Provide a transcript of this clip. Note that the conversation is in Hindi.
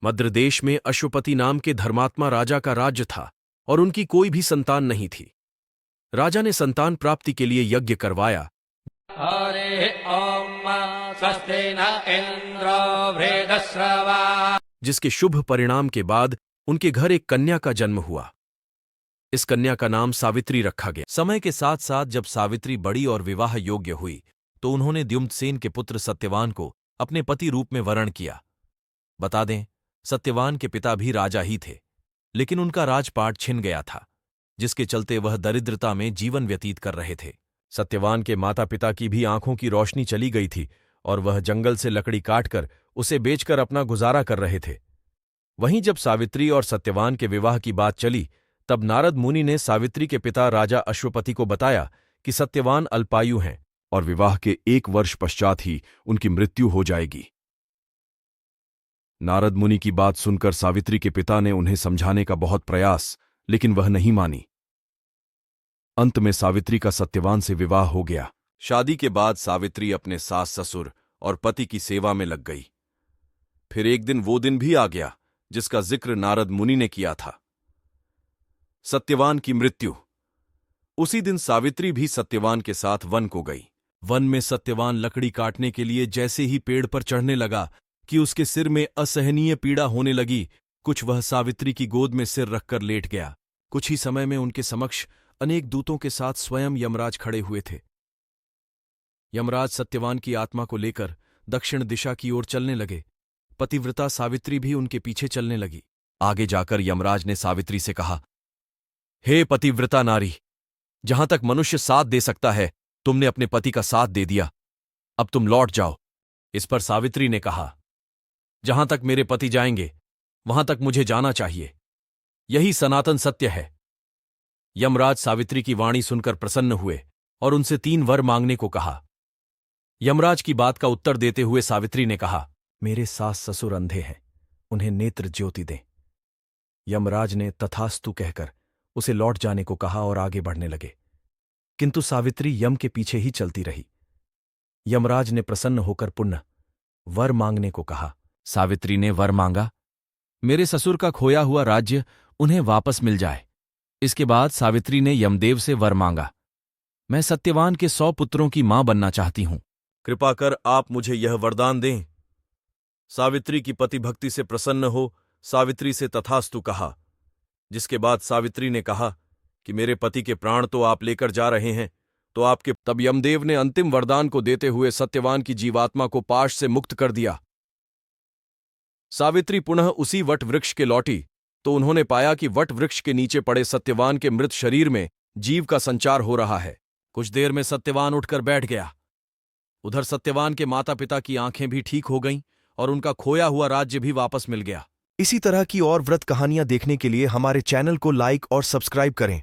मद्र देश में अश्वपति नाम के धर्मात्मा राजा का राज्य था और उनकी कोई भी संतान नहीं थी। राजा ने संतान प्राप्ति के लिए यज्ञ करवाया। हरे ओम स्वस्ति न इंद्रो वृद्धश्रवा, जिसके शुभ परिणाम के बाद उनके घर एक कन्या का जन्म हुआ। इस कन्या का नाम सावित्री रखा गया। समय के साथ साथ जब सावित्री बड़ी और विवाह योग्य हुई तो उन्होंने द्युम्नसेन के पुत्र सत्यवान को अपने पति रूप में वरण किया। बता दें, सत्यवान के पिता भी राजा ही थे, लेकिन उनका राजपाट छिन गया था, जिसके चलते वह दरिद्रता में जीवन व्यतीत कर रहे थे। सत्यवान के माता पिता की भी आंखों की रोशनी चली गई थी और वह जंगल से लकड़ी काटकर उसे बेचकर अपना गुजारा कर रहे थे। वहीं जब सावित्री और सत्यवान के विवाह की बात चली तब नारद मुनि ने सावित्री के पिता राजा अश्वपति को बताया कि सत्यवान अल्पायु हैं और विवाह के 1 वर्ष पश्चात ही उनकी मृत्यु हो जाएगी। नारद मुनि की बात सुनकर सावित्री के पिता ने उन्हें समझाने का बहुत प्रयास, लेकिन वह नहीं मानी। अंत में सावित्री का सत्यवान से विवाह हो गया। शादी के बाद सावित्री अपने सास ससुर और पति की सेवा में लग गई। फिर एक दिन वो दिन भी आ गया जिसका जिक्र नारद मुनि ने किया था, सत्यवान की मृत्यु। उसी दिन सावित्री भी सत्यवान के साथ वन को गई। वन में सत्यवान लकड़ी काटने के लिए जैसे ही पेड़ पर चढ़ने लगा कि उसके सिर में असहनीय पीड़ा होने लगी। कुछ वह सावित्री की गोद में सिर रखकर लेट गया। कुछ ही समय में उनके समक्ष अनेक दूतों के साथ स्वयं यमराज खड़े हुए थे। यमराज सत्यवान की आत्मा को लेकर दक्षिण दिशा की ओर चलने लगे। पतिव्रता सावित्री भी उनके पीछे चलने लगी। आगे जाकर यमराज ने सावित्री से कहा, हे पतिव्रता नारी, जहां तक मनुष्य साथ दे सकता है तुमने अपने पति का साथ दे दिया, अब तुम लौट जाओ। इस पर सावित्री ने कहा, जहां तक मेरे पति जाएंगे वहां तक मुझे जाना चाहिए, यही सनातन सत्य है। यमराज सावित्री की वाणी सुनकर प्रसन्न हुए और उनसे 3 वर मांगने को कहा। यमराज की बात का उत्तर देते हुए सावित्री ने कहा, मेरे सास ससुर अंधे हैं, उन्हें नेत्र ज्योति दें। यमराज ने तथास्तु कहकर उसे लौट जाने को कहा और आगे बढ़ने लगे, किंतु सावित्री यम के पीछे ही चलती रही। यमराज ने प्रसन्न होकर पुनः वर मांगने को कहा। सावित्री ने वर मांगा, मेरे ससुर का खोया हुआ राज्य उन्हें वापस मिल जाए। इसके बाद सावित्री ने यमदेव से वर मांगा, मैं सत्यवान के 100 पुत्रों की मां बनना चाहती हूं, कृपा कर आप मुझे यह वरदान दें। सावित्री की पतिभक्ति से प्रसन्न हो सावित्री से तथास्तु कहा, जिसके बाद सावित्री ने कहा कि मेरे पति के प्राण तो आप लेकर जा रहे हैं, तो आपके। तब यमदेव ने अंतिम वरदान को देते हुए सत्यवान की जीवात्मा को पाश से मुक्त कर दिया। सावित्री पुनः उसी वट वृक्ष के लौटी तो उन्होंने पाया कि वट वृक्ष के नीचे पड़े सत्यवान के मृत शरीर में जीव का संचार हो रहा है। कुछ देर में सत्यवान उठकर बैठ गया। उधर सत्यवान के माता पिता की आंखें भी ठीक हो गईं और उनका खोया हुआ राज्य भी वापस मिल गया। इसी तरह की और व्रत कहानियां देखने के लिए हमारे चैनल को लाइक और सब्सक्राइब करें।